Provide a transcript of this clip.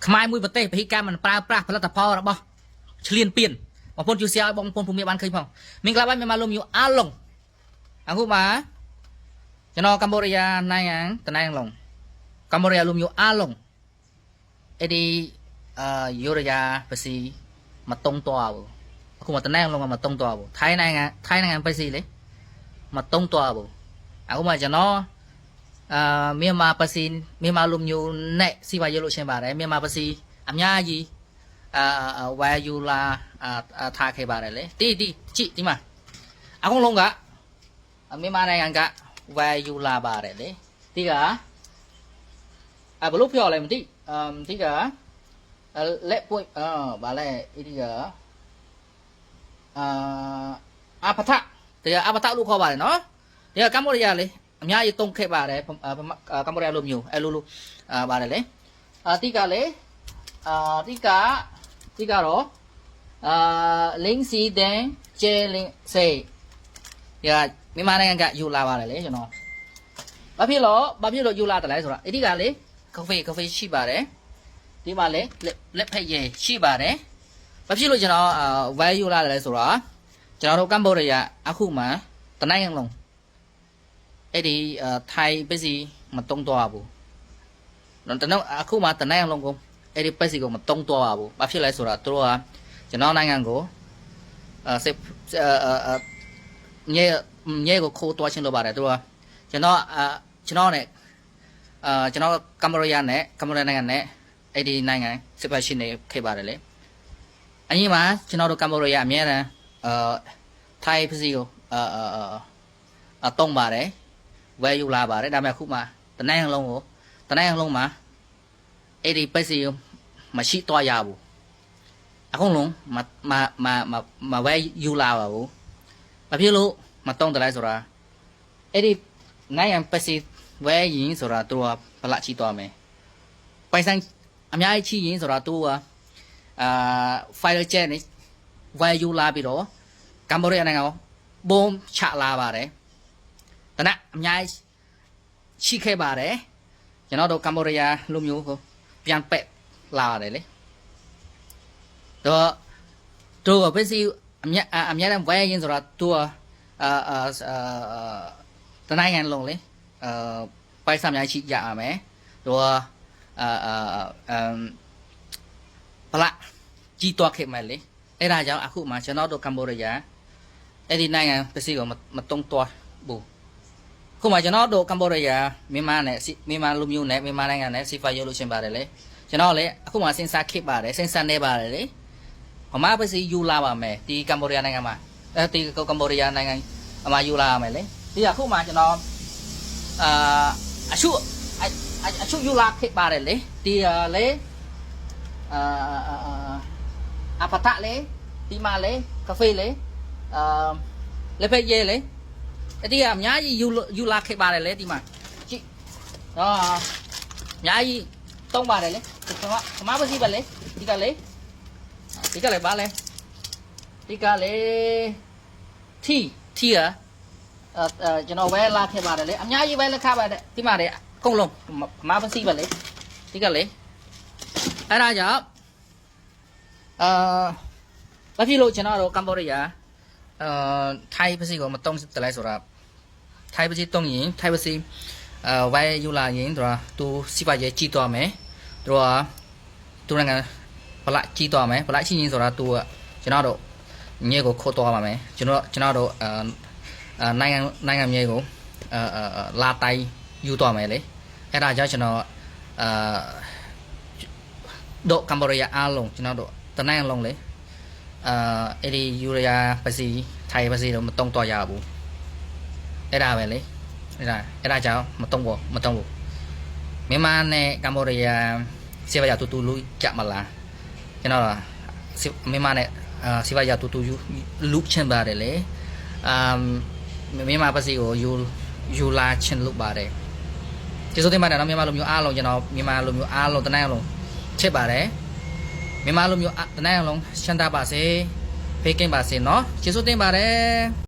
ขมายมวยประเทศพิการมันปลาปลาพลัดตะพอหรอบ่เฉลี่ยเปลี่ยนบางคนจูเซียบางคนภูมิบ้านเคยพอมิงกลาบ้านมีมาลมอยู่อาลงอังคุมาจะนอกัมพูชาในอังแต่ในอังลงกัมพูชาลมอยู่อาลงเอดียูริยาไปซีมาตรงตัวบุคุณมาแต่ในอังลงมาตรงตัวบุไทยในอังไปซีเลยมาตรงตัวบุอังคุมาจะนอเมียมาภาษีเมียมาลุมอยู่เนสิวายโลเชนบาร์เมียมาภาษีอันยาจีวายยูลาทาเคบาร์เลยตีจิที่มาอาคงลงกะเมียมาในงกะวายยูลาบาร์เลยที่กะบลูกพี่อะไรมันที่กะเละป่วยบาร์เลยที่กะอาพัทะที่อาพัทะลูกคอบาร์เนาะที่กะกัมพูชาเลยအများကြီးတုံးခဲ့ပါတယ်ကမ္ဘောဒီးယားလိုမျိုးအဲလိုပါတယ်လေတိကလေတိကတော့လင်းစီတန်ကျဲလင်းစေးရမြန်မာနိုင်ငံကယူလာပါတယ်လေကျွန်တော်ဘာဖြစ်လို့ယူလာတယ်လဲဆိုတော့ဒီကလေကာဖေရှိပါတယ်ဒီမှာလေလက်ဖက်ရည်ရှိပါတယ်ဘာဖြစ်လို့ကျွန်တော်ဝယ်ယူလာတယ်လဲဆိုတော့ကျွန်တော်တို့ကမ္ဘောဒီးယားအခုမှတနိုင်ငံလုံးအဲ့ဒီထိုင်းပစ္စည်းမတုံးတော့ဘူးတော့အခုမှတနိုင်အောင်လုံးကိုအဲ့ဒီပစ္စည်းကိုမတုံးတော့ဘူးဘာဖြစ်လဲဆိုတော့သူတို့ကကျွန်တော်နိုင်ငံကိုညဲကိုခိုးသွားချင်းလိုပါတယ်သူတို့ကကျွန်တော်နဲ့ကျွန်တော်ကမ္ဘောဒီးယားနိုင်ငံနဲ့အဲ့ဒီနိုင်ငံစစ်ဖက်ရှင်နေခဲ့ပါတယ်လေအရင်မှာကျွန်တော်တို့ကမ္ဘောဒီးယားအများတန်းထိုင်းပစ္စည်းကိုတုံးပါတယ်ဝယ်ယူလာပါတယ်ဒါပေမဲ့အခုမှတနိုင်အောင်လုံးမှာအဲ့ဒီပစ္စည်းမရှိတော့ရဘူးအခုလုံးမဝယ်ယူလာပါဘူးဘာဖြစ်လို့မတုံးတယ်လဲဆိုတာအဲ့ဒီနိုင်အောင်ပစ္စည်းဝယ်ရင်ဆိုတာသူကဘလချီတော့မယ်ပိုင်ဆိုင်အများကြီးချီရင်ဆိုတာသူကfile check နဲ့ဝယ်ယူလာပြီးတော့ကမ္ဘောဒီးယားနိုင်ငံကိုဘုံချလာပါတယ်တနအများရှိခဲ့ပါတယ်ကျွန်တော်တို့ကမ္ဘောဒီးယားလူမျိုးကိုပြန်ပက်လာတယ်လေတို့ပစ္စည်းအများတန်းဝယ်ရင်ဆိုတော့သူတနိုင်ငံလုံးလေပိုက်ဆံများရှိကြရမယ်တို့ဘလကြီးတော့ခဲ့မယ်လေအဲ့ဒါကြောင့်အခုမှကျွန်တော်တို့ကမ္ဘောဒီးယားအဲ့ဒီနိုင်ငံပစ္စည်းကိုမတုံးတော့ဘူးခုမှကျွန်တော်တို့ကမ္ဘောဒီးယားမြန်မာလူမျိုးနဲ့မြန်မာနိုင်ငံနဲ့စီဖာရုပ်လို့ရှင်းပါတယ်လေကျွန်တော်လည်းအခုမှစဉ်းစားခဲ့ပါတယ်စဉ်းစားနေပါတယ်လေဗမာပစ္စည်းယူလာပါမယ်ဒီကမ္ဘောဒီးယားနိုင်ငံမှာဒီကမ္ဘောဒီးယားနိုင်ငံအမှယူလာရမယ်လေဒီအခုမှကျွန်တော်အရှုယူလာခဲ့ပါတယ်လေဒီလေအပတာလေဒီမှာလေကာဖေလေလက်ဖက်ရဲလေအဲ့ဒီကအများကြီးယူလာခဲ့ပါတယ်လေဒီမှာကြည့်တော့အများကြီးတုံးပါတယ်လေခမပစီပဲလေဒီကလေပါလေဒီကလေထီရကျွန်တော်ဝဲလာခဲ့ပါတယ်လေအများကြီးပဲလက်ခပါတယ်ဒီမှာလေအကုန်လုံးခမပစီပဲလေဒီကလေအဲ့ဒါကြောင့်ဘာဖြစ်လို့ကျွန်တော်တို့ကမ္ဘောဒီးယားထိုင်းပစ္စည်းကိုမတုံးတယ်လဲဆိုတာထိုင်းပစ္စည်းတုံးရင်ထိုင်းပစ္စည်းဝယ်ယူလာရင်သူစီပါရဲ့ကြီးသွားမယ်သူနိုင်ငံပလက်ကြီးသွားမယ်ပလက်ချင်းဆိုတာသူကျွန်တော်တို့မြေကိုခိုးသွားပါမယ်ကျွန်တော်တို့နိုင်ငံမြေကိုလာတိုင်းယူသွားမယ်လေအဲ့ဒါကြောင့်ကျွန်တော်တို့ကမ္ဘောဒီးယားအားလုံးကျွန်တော်တို့တနိုင်ငံလုံးလေအဲ့ဒီယူရီးယားပစ္စည်းထိုင်းပစ္စည်းတော့မတုံးတော့ရဘူးအဲ့ဒါပဲလေအဲ့ဒါကြောင့်မတုံးဘူးမြန်မာနဲ့ကမ္ဘောဒီးယားစီဗာယာတူလူကြမလားကျွန်တော်မြန်မာနဲ့စီဗာယာတူလူချင်ပါတယ်လေမြန်မာပစ္စည်းကိုယူလာချင်လို့ပါတယ်ကျေးဇူးတင်ပါတယ်နော်မြန်မာလူမျိုးအားလုံးကျွန်တော်မြန်မာလူမျိုးအားလုံးတနိုင်ငံလုံးချစ်ပါတယ်မြန်မာလူမျိုးတနိုင်ငံလုံးရှမ်းသာပါစေဖေးကင်းပါစေနော်ကျေးဇူးတင်ပါတယ်